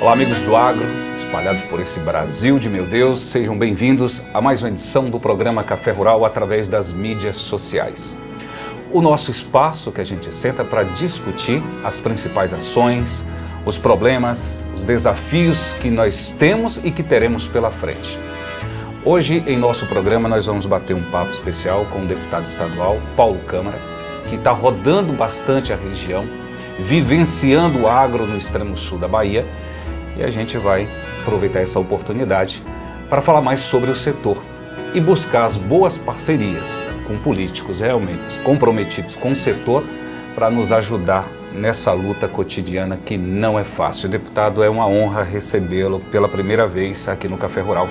Olá, amigos do agro, espalhados por esse Brasil de meu Deus, sejam bem-vindos a mais uma edição do programa Café Rural através das mídias sociais. O nosso espaço que a gente senta para discutir as principais ações, os problemas, os desafios que nós temos e que teremos pela frente. Hoje, em nosso programa, nós vamos bater um papo especial com o deputado estadual, Paulo Câmara, que está rodando bastante a região, vivenciando o agro no extremo sul da Bahia, e a gente vai aproveitar essa oportunidade para falar mais sobre o setor e buscar as boas parcerias com políticos realmente comprometidos com o setor para nos ajudar nessa luta cotidiana que não é fácil. Deputado, é uma honra recebê-lo pela primeira vez aqui no Café Rural.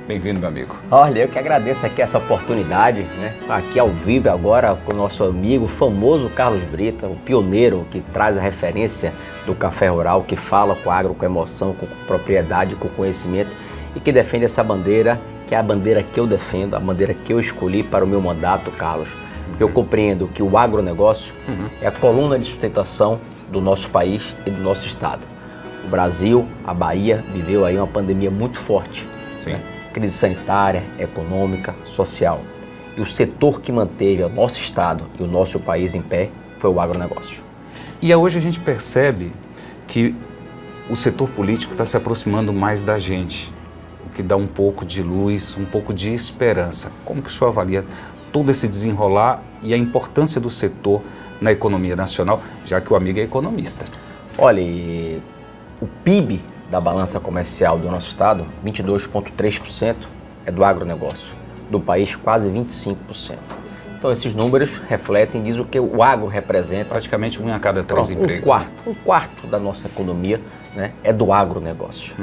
Bem-vindo, meu amigo. Olha, eu que agradeço aqui essa oportunidade, aqui ao vivo agora com o nosso amigo famoso Carlos Brita, o pioneiro que traz a referência do Café Rural, que fala com agro, com emoção, com propriedade, com conhecimento e que defende essa bandeira, que é a bandeira que eu defendo, a bandeira que eu escolhi para o meu mandato, Carlos, porque eu compreendo que o agronegócio é a coluna de sustentação do nosso país e do nosso estado. O Brasil, a Bahia, viveu aí uma pandemia muito forte. Sim. Crise sanitária, econômica, social. E o setor que manteve o nosso estado e o nosso país em pé foi o agronegócio. E hoje a gente percebe que o setor político está se aproximando mais da gente, o que dá um pouco de luz, um pouco de esperança. Como que o senhor avalia todo esse desenrolar e a importância do setor na economia nacional, já que o amigo é economista? Olha, o PIB da balança comercial do nosso estado, 22,3% é do agronegócio, do país quase 25%. Então esses números refletem, diz o que o agro representa. Praticamente um a cada três empregos. Um quarto da nossa economia, é do agronegócio.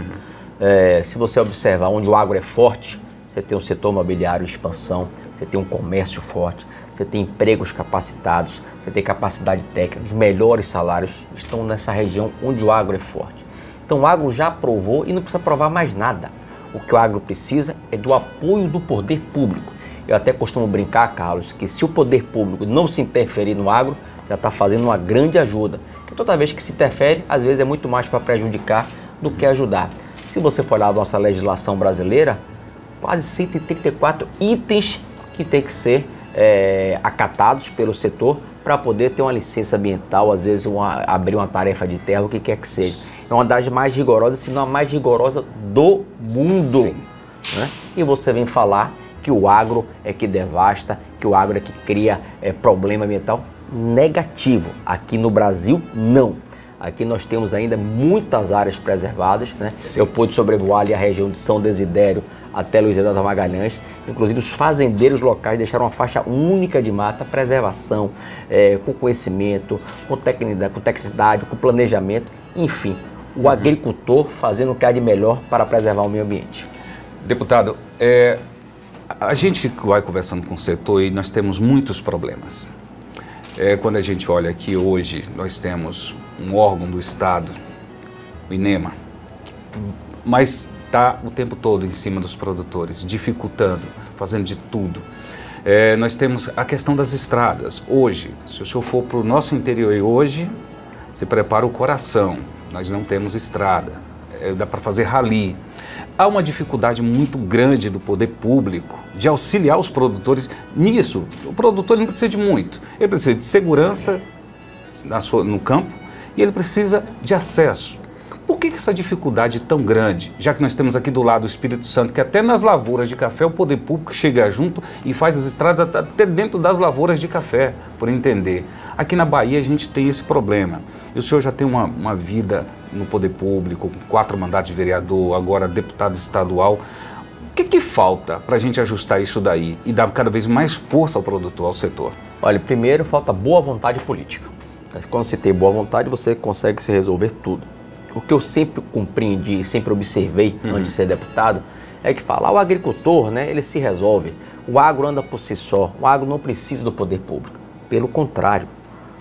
Se você observar onde o agro é forte, você tem um setor imobiliário de expansão, você tem um comércio forte, você tem empregos capacitados, você tem capacidade técnica, os melhores salários estão nessa região onde o agro é forte. Então o agro já provou e não precisa provar mais nada. O que o agro precisa é do apoio do poder público. Eu até costumo brincar, Carlos, que se o poder público não se interferir no agro, já está fazendo uma grande ajuda. Porque toda vez que se interfere, às vezes é muito mais para prejudicar do que ajudar. Se você for olhar a nossa legislação brasileira, quase 134 itens que tem que ser acatados pelo setor para poder ter uma licença ambiental, às vezes abrir uma tarefa de terra, o que quer que seja. É uma das mais rigorosas, se não a mais rigorosa do mundo. E você vem falar que o agro é que devasta, que o agro é que cria problema ambiental negativo. Aqui no Brasil, não. Aqui nós temos ainda muitas áreas preservadas. Eu pude sobrevoar ali a região de São Desidério até Luiz Eduardo Magalhães. Inclusive os fazendeiros locais deixaram uma faixa única de mata, preservação, com conhecimento, com tecnicidade, com planejamento, enfim. O agricultor fazendo o que há de melhor para preservar o meio ambiente. Deputado, a gente vai conversando com o setor e nós temos muitos problemas. Quando a gente olha aqui hoje, nós temos um órgão do Estado, o INEMA, mas está o tempo todo em cima dos produtores, dificultando, fazendo de tudo. Nós temos a questão das estradas. Hoje, se o senhor for para o nosso interior hoje, se prepara o coração. Nós não temos estrada, dá para fazer rali. Há uma dificuldade muito grande do poder público de auxiliar os produtores nisso. O produtor não precisa de muito, ele precisa de segurança no campo e ele precisa de acesso. Por que essa dificuldade tão grande? Já que nós temos aqui do lado o Espírito Santo, que até nas lavouras de café o poder público chega junto e faz as estradas até dentro das lavouras de café, por entender. Aqui na Bahia a gente tem esse problema. E o senhor já tem uma vida no poder público, 4 mandatos de vereador, agora deputado estadual. O que falta para a gente ajustar isso daí e dar cada vez mais força ao produtor, ao setor? Olha, primeiro falta boa vontade política. Quando você tem boa vontade, você consegue se resolver tudo. O que eu sempre compreendi, sempre observei antes de ser deputado, é que falar o agricultor, ele se resolve. O agro anda por si só, o agro não precisa do poder público. Pelo contrário,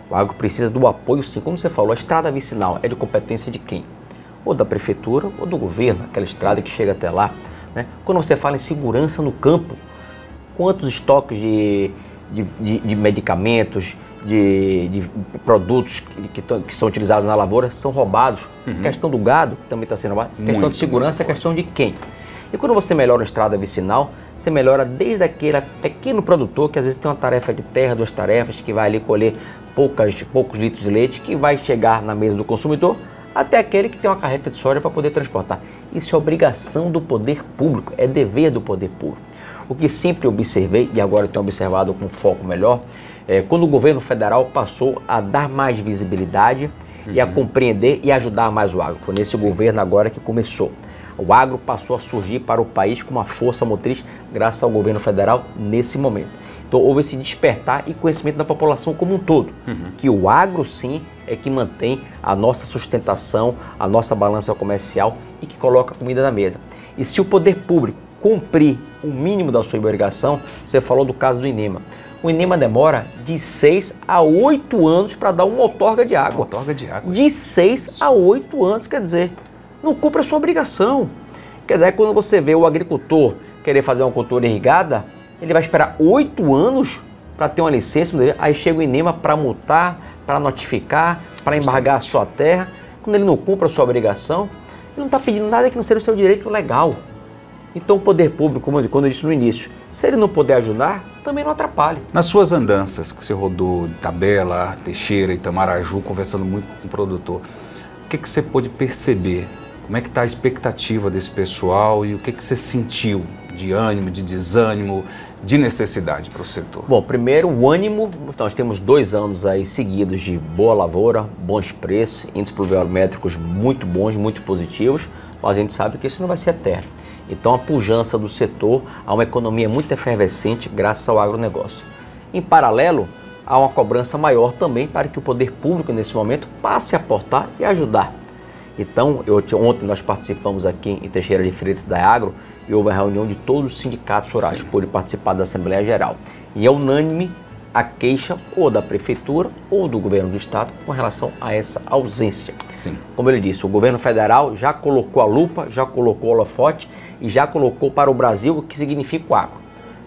o agro precisa do apoio sim. Como você falou, a estrada vicinal é de competência de quem? Ou da prefeitura ou do governo, aquela estrada que chega até lá. Quando você fala em segurança no campo, quantos estoques de medicamentos, de produtos que são utilizados na lavoura são roubados. A questão do gado também está sendo roubado. A questão de segurança é a questão de quem? E quando você melhora a estrada vicinal, você melhora desde aquele pequeno produtor que às vezes tem uma tarefa de terra, 2 tarefas, que vai ali colher poucos litros de leite, que vai chegar na mesa do consumidor, até aquele que tem uma carreta de soja para poder transportar. Isso é obrigação do poder público, é dever do poder público. O que sempre observei, e agora eu tenho observado com foco melhor, é quando o governo federal passou a dar mais visibilidade e a compreender e ajudar mais o agro. Foi nesse governo agora que começou. O agro passou a surgir para o país com uma força motriz graças ao governo federal nesse momento. Então houve esse despertar e conhecimento da população como um todo, que o agro sim é que mantém a nossa sustentação, a nossa balança comercial e que coloca comida na mesa. E se o poder público cumprir o mínimo da sua obrigação, você falou do caso do INEMA. O INEMA demora de 6 a 8 anos para dar uma outorga de água. Outorga de água. De 6 a 8 anos, quer dizer, não cumpre a sua obrigação. Quer dizer, quando você vê o agricultor querer fazer uma cultura irrigada, ele vai esperar 8 anos para ter uma licença, aí chega o INEMA para multar, para notificar, para embargar a sua terra. Quando ele não cumpre a sua obrigação, ele não está pedindo nada que não seja o seu direito legal. Então o poder público, como eu disse no início, se ele não puder ajudar, também não atrapalhe. Nas suas andanças, que você rodou de Tabela, Teixeira, Itamaraju, conversando muito com o produtor, o que você pôde perceber? Como é que está a expectativa desse pessoal e o que você sentiu de ânimo, de desânimo, de necessidade para o setor? Bom, primeiro o ânimo, nós temos 2 anos aí seguidos de boa lavoura, bons preços, índices pluviométricos muito bons, muito positivos, mas a gente sabe que isso não vai ser eterno. Então a pujança do setor a uma economia muito efervescente graças ao agronegócio. Em paralelo, há uma cobrança maior também para que o poder público nesse momento passe a aportar e ajudar. Então, ontem nós participamos aqui em Teixeira de Freitas da Agro e houve a reunião de todos os sindicatos rurais, pude participar da Assembleia Geral. E é unânime a queixa ou da Prefeitura ou do Governo do Estado com relação a essa ausência. Sim. Como ele disse, o Governo Federal já colocou a lupa, já colocou o holofote e já colocou para o Brasil o que significa o agro.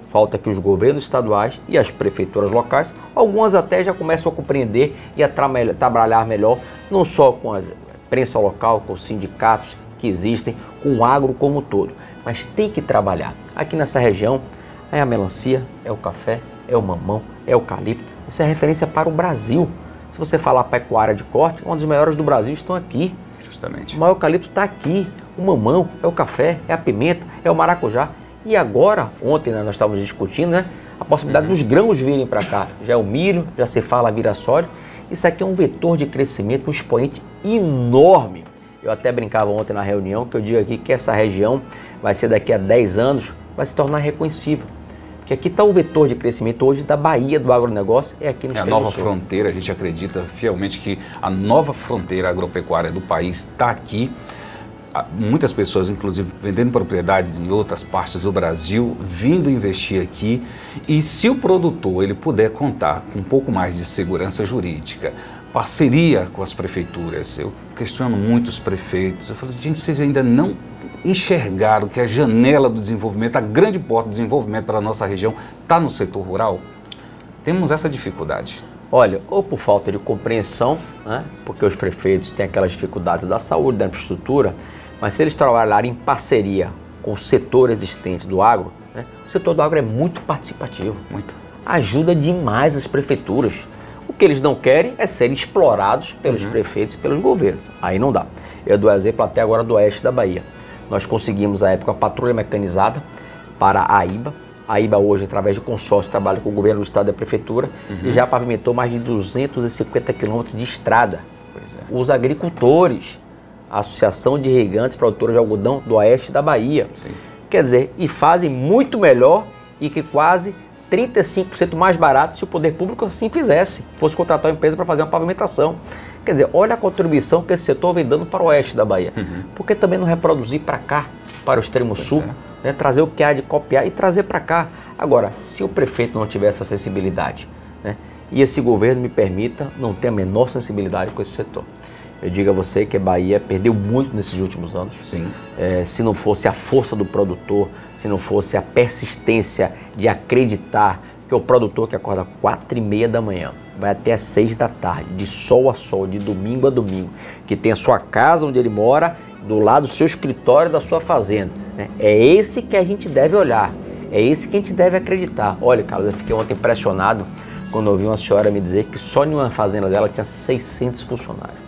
Falta que os governos estaduais e as prefeituras locais, algumas até já começam a compreender e a trabalhar melhor, não só com a imprensa local, com os sindicatos que existem, com o agro como um todo, mas tem que trabalhar. Aqui nessa região é a melancia, é o café, é o mamão, é o eucalipto. Isso é referência para o Brasil. Se você falar pecuária de corte, uma das melhores do Brasil estão aqui. Justamente. O maior eucalipto está aqui. O mamão, é o café, é a pimenta, é o maracujá. E agora, ontem nós estávamos discutindo, né, a possibilidade dos grãos virem para cá. Já é o milho, já se fala vira-sólio. Isso aqui é um vetor de crescimento, um expoente enorme. Eu até brincava ontem na reunião que eu digo aqui que essa região vai ser daqui a 10 anos, vai se tornar reconhecível. Porque aqui está o vetor de crescimento hoje da Bahia do agronegócio, é aqui no Rio Grande do Sul. É a nova fronteira, a gente acredita fielmente que a nova fronteira agropecuária do país está aqui. Muitas pessoas, inclusive, vendendo propriedades em outras partes do Brasil, vindo investir aqui. E se o produtor ele puder contar com um pouco mais de segurança jurídica, parceria com as prefeituras, eu questiono muito os prefeitos, eu falo, gente, vocês ainda não enxergaram que a janela do desenvolvimento, a grande porta do desenvolvimento para a nossa região está no setor rural? Temos essa dificuldade. Olha, ou por falta de compreensão, né, porque os prefeitos têm aquelas dificuldades da saúde, da infraestrutura, mas se eles trabalharem em parceria com o setor existente do agro, né, o setor do agro é muito participativo, ajuda demais as prefeituras. O que eles não querem é serem explorados pelos prefeitos e pelos governos, aí não dá. Eu dou exemplo até agora do oeste da Bahia. Nós conseguimos à época a patrulha mecanizada para a AIBA. A AIBA hoje, através de consórcio, trabalha com o governo do estado e da prefeitura e já pavimentou mais de 250 quilômetros de estrada. Pois é. Os agricultores, a Associação de Irrigantes Produtores de Algodão do Oeste da Bahia. Sim. Quer dizer, e fazem muito melhor e que quase 35% mais barato se o poder público assim fizesse, fosse contratar uma empresa para fazer uma pavimentação. Quer dizer, olha a contribuição que esse setor vem dando para o oeste da Bahia. Por que também não reproduzir para cá, para o extremo sul, né, trazer o que há de copiar e trazer para cá? Agora, se o prefeito não tiver essa sensibilidade, né, e esse governo, me permita, não tem a menor sensibilidade com esse setor. Eu digo a você que a Bahia perdeu muito nesses últimos anos. Sim. Se não fosse a força do produtor, se não fosse a persistência de acreditar que é o produtor que acorda 4h30 da manhã, vai até às 6 da tarde, de sol a sol, de domingo a domingo, que tem a sua casa onde ele mora, do lado do seu escritório, da sua fazenda, né? É esse que a gente deve olhar, é esse que a gente deve acreditar. Olha, Carlos, eu fiquei ontem impressionado quando eu ouvi uma senhora me dizer que só em uma fazenda dela tinha 600 funcionários.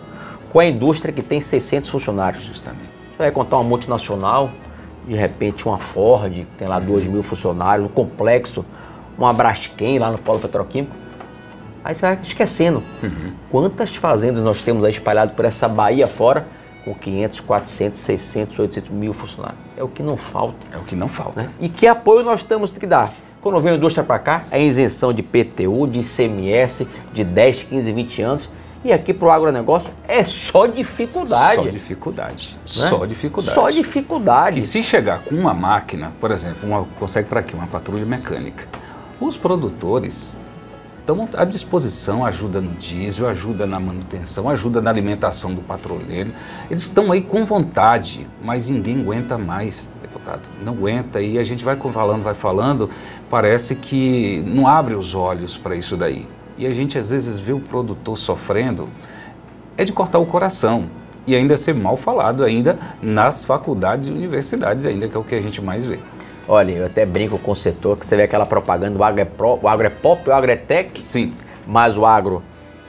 Qual é a indústria que tem 600 funcionários? Justamente. Você vai contar uma multinacional, de repente uma Ford, que tem lá 2.000 funcionários, um complexo, uma Braskem lá no polo petroquímico. Aí você vai esquecendo. Quantas fazendas nós temos aí espalhadas por essa Bahia fora, com 500, 400, 600, 800 mil funcionários? É o que não falta. É o que não falta. Né? E que apoio nós temos que dar? Quando vem a indústria para cá, é isenção de PTU, de ICMS, de 10, 15, 20 anos. E aqui para o agronegócio é só dificuldade. Só dificuldade. Né? Só dificuldade. Só dificuldade. E se chegar com uma máquina, por exemplo, consegue para quê? Uma patrulha mecânica. Os produtores estão à disposição, ajuda no diesel, ajuda na manutenção, ajuda na alimentação do patrulheiro. Eles estão aí com vontade, mas ninguém aguenta mais, deputado. Não aguenta e a gente vai falando, parece que não abre os olhos para isso daí. E a gente às vezes vê o produtor sofrendo, é de cortar o coração. E ainda ser mal falado ainda nas faculdades e universidades ainda, que é o que a gente mais vê. Olha, eu até brinco com o setor, que você vê aquela propaganda, o agro é pop, o agro é tech. Sim. Mas o agro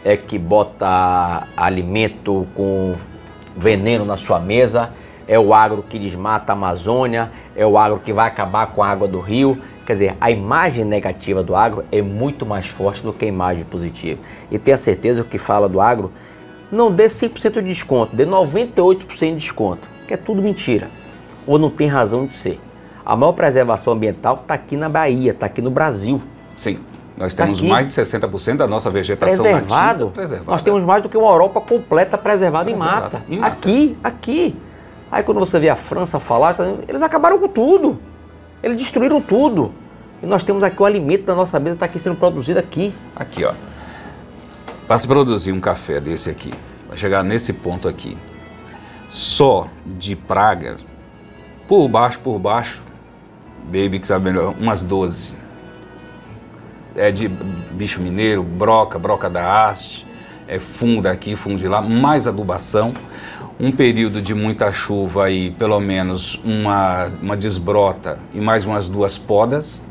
é que bota alimento com veneno na sua mesa, é o agro que desmata a Amazônia, é o agro que vai acabar com a água do rio. Quer dizer, a imagem negativa do agro é muito mais forte do que a imagem positiva. E tenha certeza que fala do agro, não dê 100% de desconto, dê 98% de desconto, que é tudo mentira, ou não tem razão de ser. A maior preservação ambiental está aqui na Bahia, está aqui no Brasil. Sim, nós temos mais de 60% da nossa vegetação nativa preservada. Nós temos mais do que uma Europa completa preservada em mata. Aqui. Aí quando você vê a França falar, eles acabaram com tudo. Eles destruíram tudo. E nós temos aqui o alimento da nossa mesa, está aqui sendo produzido aqui. Aqui, ó. Para se produzir um café desse aqui, vai chegar nesse ponto aqui, só de pragas, por baixo, baby que sabe melhor, umas 12. É de bicho mineiro, broca da haste, é fungo daqui, fungo de lá, mais adubação. Um período de muita chuva aí, pelo menos uma desbrota e mais umas 2 podas.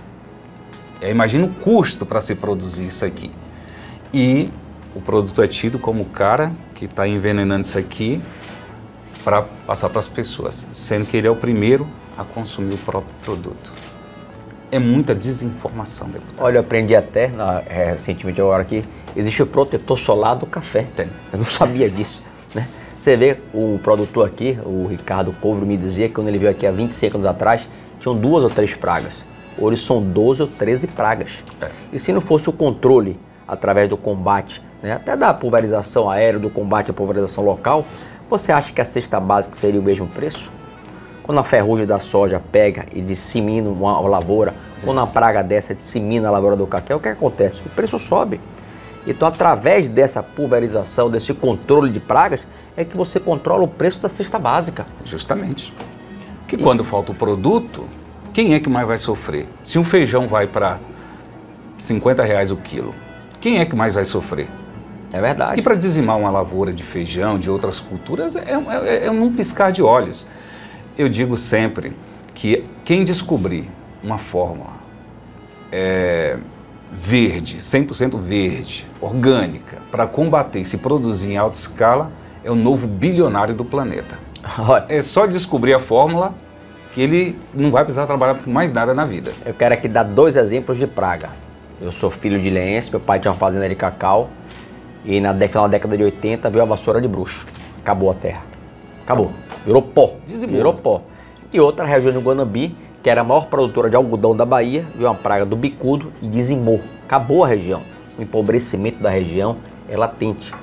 Imagina o custo para se produzir isso aqui. E o produto é tido como o cara que está envenenando isso aqui para passar para as pessoas, sendo que ele é o primeiro a consumir o próprio produto. É muita desinformação, deputado. Olha, eu aprendi até recentemente agora que existe o protetor solar do café. Tem. Eu não sabia disso, né? Você vê o produtor aqui, o Ricardo Couro, me dizia que quando ele veio aqui há 25 anos atrás, tinham 2 ou 3 pragas. Hoje são 12 ou 13 pragas. E se não fosse o controle através do combate, né, até da pulverização aérea, do combate à pulverização local, você acha que a cesta básica seria o mesmo preço? Quando a ferrugem da soja pega e dissemina uma lavoura, quando uma praga dessa dissemina a lavoura do cacau, o que acontece? O preço sobe. Então, através dessa pulverização, desse controle de pragas, é que você controla o preço da cesta básica. Justamente. Porque quando falta o produto, quem é que mais vai sofrer? Se um feijão vai para R$50 o quilo, quem é que mais vai sofrer? É verdade. E para dizimar uma lavoura de feijão, de outras culturas, é um piscar de olhos. Eu digo sempre que quem descobrir uma fórmula verde, 100% verde, orgânica, para combater e se produzir em alta escala, é o novo bilionário do planeta. É só descobrir a fórmula que ele não vai precisar trabalhar com mais nada na vida. Eu quero aqui dar 2 exemplos de praga. Eu sou filho de ilhéense, meu pai tinha uma fazenda de cacau e na final da década de 80 veio a vassoura de bruxa. Acabou a terra. Acabou. Virou pó. Virou pó. E outra região do Guanambi, que era a maior produtora de algodão da Bahia, veio uma praga do bicudo e dizimou. Acabou a região. O empobrecimento da região é latente.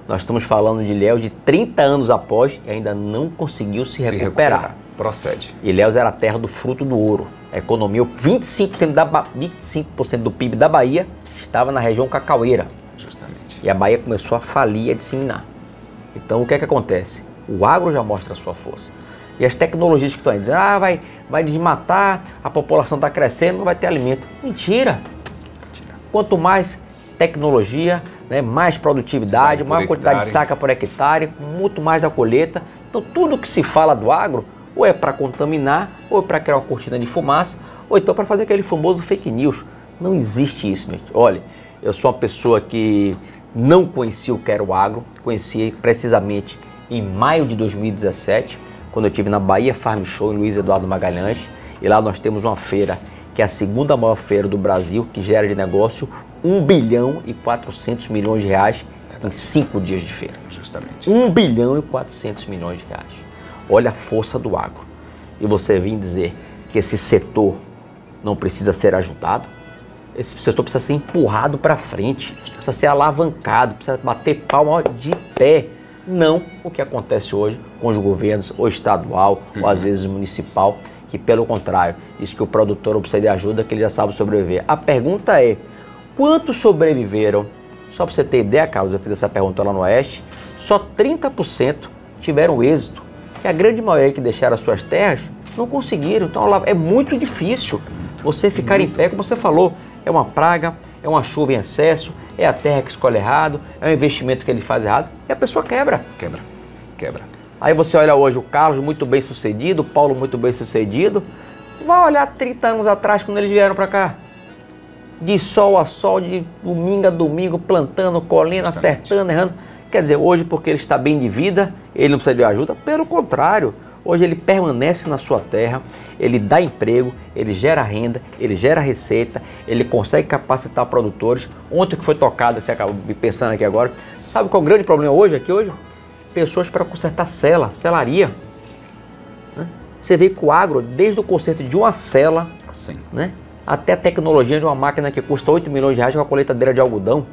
Nós estamos falando de Ilhéus de 30 anos após e ainda não conseguiu se recuperar. Procede. Ilhéus era a terra do fruto do ouro. A economia, 25% do PIB da Bahia estava na região cacaueira. Justamente. E a Bahia começou a falir e a disseminar. Então, o que é que acontece? O agro já mostra a sua força. E as tecnologias que estão aí dizendo, vai desmatar, a população está crescendo, não vai ter alimento. Mentira! Quanto mais tecnologia, né, mais produtividade, maior quantidade de saca por hectare, muito mais a colheita. Então tudo que se fala do agro, ou é para contaminar, ou é para criar uma cortina de fumaça, ou então para fazer aquele famoso fake news. Não existe isso, gente. Olha, eu sou uma pessoa que não conhecia o que era o agro, conheci precisamente em maio de 2017, quando eu estive na Bahia Farm Show, em Luiz Eduardo Magalhães, e lá nós temos uma feira, que é a segunda maior feira do Brasil, que gera de negócio 1 bilhão e 400 milhões de reais em 5 dias de feira. Justamente. 1 bilhão e 400 milhões de reais. Olha a força do agro. E você vem dizer que esse setor não precisa ser ajudado? Esse setor precisa ser empurrado para frente, precisa ser alavancado, precisa bater palma de pé. Não o que acontece hoje com os governos, ou estadual, ou às vezes municipal, que pelo contrário, diz que o produtor não precisa de ajuda, que ele já sabe sobreviver. A pergunta é, quantos sobreviveram? Só para você ter ideia, Carlos, eu fiz essa pergunta lá no Oeste, só 30% tiveram êxito. E a grande maioria que deixaram as suas terras não conseguiram. Então é muito difícil você ficar em pé, como você falou. É uma praga, é uma chuva em excesso, é a terra que escolhe errado, é um investimento que ele faz errado e a pessoa quebra. Quebra. Aí você olha hoje o Carlos muito bem sucedido, o Paulo muito bem sucedido. Vai olhar 30 anos atrás quando eles vieram para cá. De sol a sol, de domingo a domingo, plantando, colhendo, acertando, errando. Quer dizer, hoje porque ele está bem de vida, ele não precisa de ajuda. Pelo contrário, hoje ele permanece na sua terra, ele dá emprego, ele gera renda, ele gera receita, ele consegue capacitar produtores. Ontem que foi tocado, você acabou pensando aqui agora, sabe qual é o grande problema hoje aqui hoje? Pessoas para consertar selaria. Né? Você vê que o agro, desde o conserto de uma cela, assim, né? Até a tecnologia de uma máquina que custa 8 milhões de reais com a colheitadeira de algodão.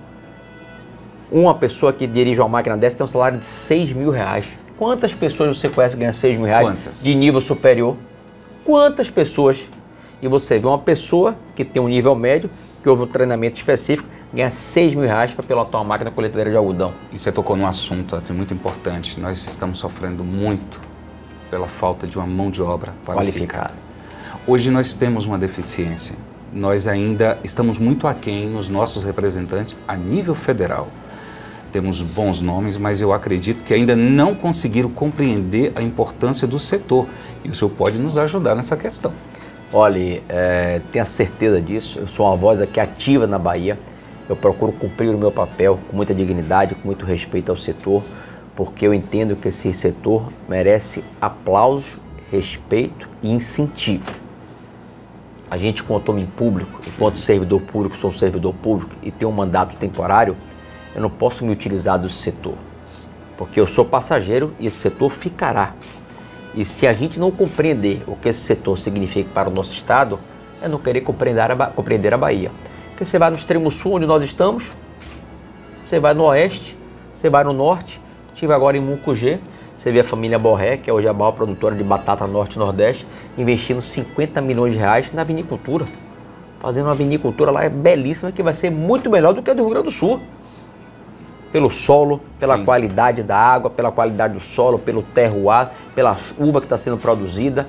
Uma pessoa que dirige uma máquina dessa tem um salário de 6 mil reais. Quantas pessoas você conhece que ganham 6 mil reais? Quantas? De nível superior? Quantas pessoas? E você vê uma pessoa que tem um nível médio, que houve um treinamento específico, ganha 6 mil reais para pilotar uma máquina colheitadeira de algodão. E você tocou num assunto muito importante. Nós estamos sofrendo muito pela falta de uma mão de obra qualificada. Hoje nós temos uma deficiência. Nós ainda estamos muito aquém nos nossos representantes a nível federal. Temos bons nomes, mas eu acredito que ainda não conseguiram compreender a importância do setor. E o senhor pode nos ajudar nessa questão. Olha, tenha certeza disso. Eu sou uma voz aqui ativa na Bahia. Eu procuro cumprir o meu papel com muita dignidade, com muito respeito ao setor, porque eu entendo que esse setor merece aplausos, respeito e incentivo. A gente, quanto homem público, enquanto servidor público, sou um servidor público e tenho um mandato temporário, eu não posso me utilizar do setor, porque eu sou passageiro e esse setor ficará. E se a gente não compreender o que esse setor significa para o nosso estado, é não querer compreender a Bahia. Porque você vai no extremo sul, onde nós estamos, você vai no oeste, você vai no norte, estive agora em Mucugê, você vê a família Borré, que é hoje a maior produtora de batata norte e nordeste, investindo 50 milhões de reais na vinicultura. Fazendo uma vinicultura lá belíssima, que vai ser muito melhor do que a do Rio Grande do Sul. Pelo solo, pela qualidade da água, pela qualidade do solo, pelo terroir, pela uva que está sendo produzida.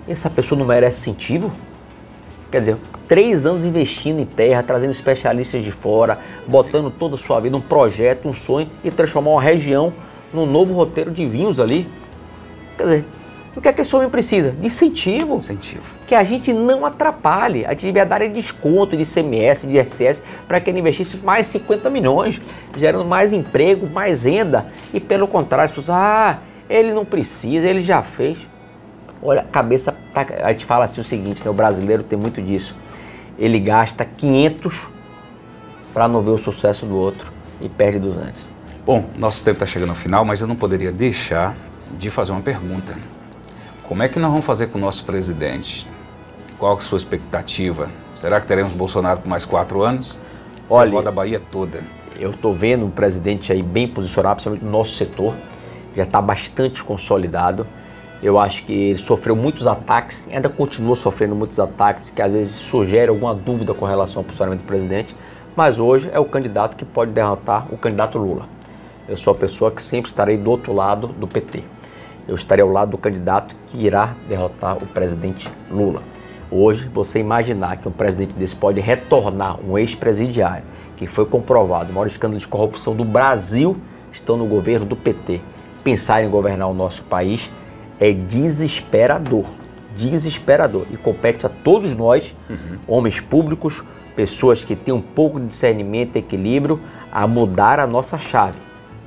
Essa pessoa não merece incentivo? Quer dizer, 3 anos investindo em terra, trazendo especialistas de fora, botando toda a sua vida, um projeto, um sonho, e transformar uma região num novo roteiro de vinhos ali. Quer dizer, o que é que esse homem precisa? De incentivo. Que a gente não atrapalhe. A gente devia dar desconto de ICMS, de ISS, para que ele investisse mais 50 milhões, gerando mais emprego, mais renda. E pelo contrário, as pessoas, ele não precisa, ele já fez. Olha, a cabeça, a gente fala assim o seguinte, né, o brasileiro tem muito disso. Ele gasta 500 para não ver o sucesso do outro e perde 200. Bom, nosso tempo está chegando ao final, mas eu não poderia deixar de fazer uma pergunta. Como é que nós vamos fazer com o nosso presidente? Qual é a sua expectativa? Será que teremos Bolsonaro por mais 4 anos? Olha, roda a Bahia toda. Eu estou vendo um presidente aí bem posicionado, principalmente no nosso setor. Já está bastante consolidado. Eu acho que ele sofreu muitos ataques, ainda continua sofrendo muitos ataques, que às vezes sugerem alguma dúvida com relação ao posicionamento do presidente. Mas hoje é o candidato que pode derrotar o candidato Lula. Eu sou a pessoa que sempre estarei do outro lado do PT. Eu estarei ao lado do candidato que irá derrotar o presidente Lula. Hoje, você imaginar que um presidente desse pode retornar um ex-presidiário, que foi comprovado, o maior escândalo de corrupção do Brasil, estão no governo do PT, pensar em governar o nosso país é desesperador, desesperador. E compete a todos nós, homens públicos, pessoas que têm um pouco de discernimento e equilíbrio, a mudar a nossa chave.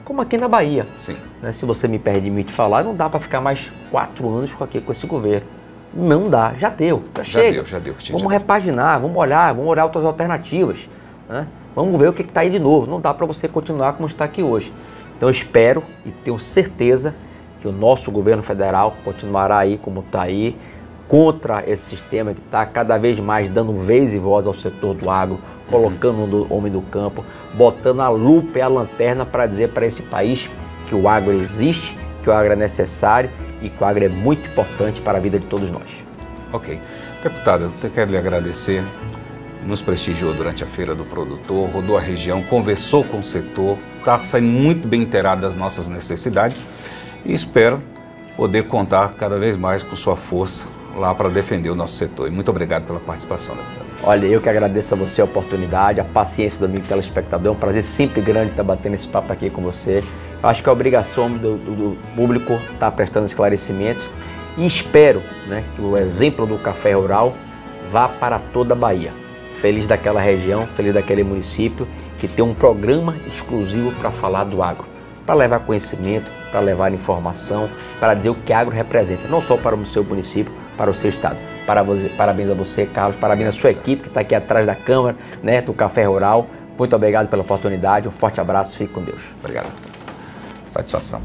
Como aqui na Bahia. Sim. Né? Se você me permite falar, não dá para ficar mais 4 anos com esse governo. Não dá, já deu, já chega. Já deu. Vamos repaginar, vamos olhar outras alternativas. Né? Vamos ver o que está aí de novo. Não dá para você continuar como está aqui hoje. Então eu espero e tenho certeza que o nosso governo federal continuará aí como está aí, contra esse sistema que está cada vez mais dando vez e voz ao setor do agro, colocando o homem do campo, botando a lupa e a lanterna para dizer para esse país que o agro existe, que o agro é necessário e que o agro é muito importante para a vida de todos nós. Ok. Deputado, eu quero lhe agradecer. Nos prestigiou durante a Feira do Produtor, rodou a região, conversou com o setor, está saindo muito bem inteirado das nossas necessidades e espero poder contar cada vez mais com sua força lá para defender o nosso setor. E muito obrigado pela participação, deputado. Olha, eu que agradeço a você a oportunidade, a paciência do amigo telespectador. É um prazer sempre grande estar batendo esse papo aqui com você. Eu acho que é a obrigação do público estar prestando esclarecimentos e espero, né, que o exemplo do Café Rural vá para toda a Bahia. Feliz daquela região, feliz daquele município que tem um programa exclusivo para falar do agro, para levar conhecimento, para levar informação, para dizer o que agro representa, não só para o seu município, para o seu estado. Parabéns a você, Carlos, parabéns à sua equipe que está aqui atrás da câmera, né, do Café Rural. Muito obrigado pela oportunidade, um forte abraço, fique com Deus. Obrigado. Satisfação.